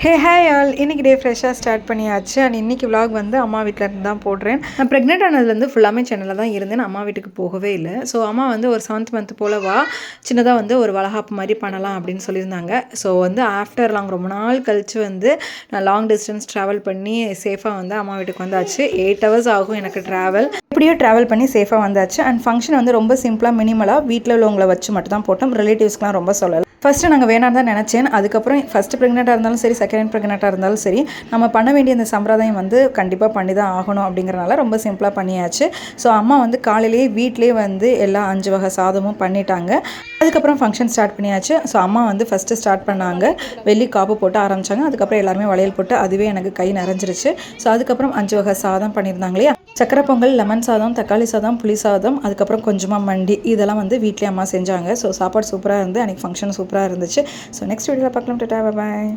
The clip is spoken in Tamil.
ஹே ஹாய் ஆல், இன்றைக்கி டே ஃப்ரெஷ்ஷாக ஸ்டார்ட் பண்ணியாச்சு. அண்ட் இன்றைக்கி விலாக் வந்து அம்மா வீட்டில் இருந்து தான் போடுறேன். நான் ப்ரெக்னென்ட் ஆனதுலேருந்து ஃபுல்லாமே சென்னையில் தான் இருந்தேன். அம்மா வீட்டுக்கு போகவே இல்லை. ஸோ அம்மா வந்து ஒரு 7th மந்த் போல் சின்னதாக வந்து ஒரு வளகாப்பு மாதிரி பண்ணலாம் அப்படின்னு சொல்லியிருந்தாங்க. ஸோ வந்து ஆஃப்டர் ரொம்ப நாள் கழித்து வந்து நான் லாங் டிஸ்டன்ஸ் ட்ராவல் பண்ணி சேஃபாக வந்து அம்மா வீட்டுக்கு வந்தாச்சு. 8 hours ஆகும் எனக்கு ட்ராவல். எப்படியோ ட்ராவல் பண்ணி சேஃபாக வந்தாச்சு. அண்ட் ஃபங்க்ஷன் வந்து ரொம்ப சிம்பிளாக மினிமலாக வீட்டில் உள்ளவங்களை வச்சு மட்டும் தான் போட்டோம். ரிலேட்டிவ்ஸ்க்குலாம் ரொம்ப சொல்லலை. ஃபஸ்ட்டு நாங்கள் வேணாம் தான் நினச்சேன். அதுக்கப்புறம் ஃபஸ்ட்டு ப்ரெக்னெண்ட்டாக இருந்தாலும் சரி, செகண்ட் ப்ரெக்னெண்ட்டாக இருந்தாலும் சரி, நம்ம பண்ண வேண்டிய இந்த சம்பிரதாயம் வந்து கண்டிப்பாக பண்ணி தான் ஆகணும் அப்படிங்கிறனால ரொம்ப சிம்பிளாக பண்ணியாச்சு. ஸோ அம்மா வந்து காலையிலேயே வீட்டிலே வந்து எல்லா 5 வகை சாதமும் பண்ணிட்டாங்க. அதுக்கப்புறம் ஃபங்க்ஷன் ஸ்டார்ட் பண்ணியாச்சு. ஸோ அம்மா வந்து ஃபஸ்ட்டு ஸ்டார்ட் பண்ணாங்க, வெள்ளி காப்பு போட்டு ஆரம்பித்தாங்க. அதுக்கப்புறம் எல்லாருமே வளையல் போட்டு அதுவே எனக்கு கை நிறைஞ்சிருச்சு. ஸோ அதுக்கப்புறம் 5 வகை சாதம் பண்ணியிருந்தாங்க இல்லையா, சக்கரை பொங்கல், லெமன் சாதம், தக்காளி சாதம், புளி சாதம், அதுக்கப்புறம் கொஞ்சமாக மண்டி, இதெல்லாம் வந்து வீட்டிலே அம்மா செஞ்சாங்க. ஸோ சாப்பாடு சூப்பராக இருந்து அன்றைக்கி ஃபங்க்ஷன் சூப்பராக இருந்துச்சு. ஸோ நெக்ஸ்ட் வீடியோவில் பார்க்கலாம். Tata, bye bye.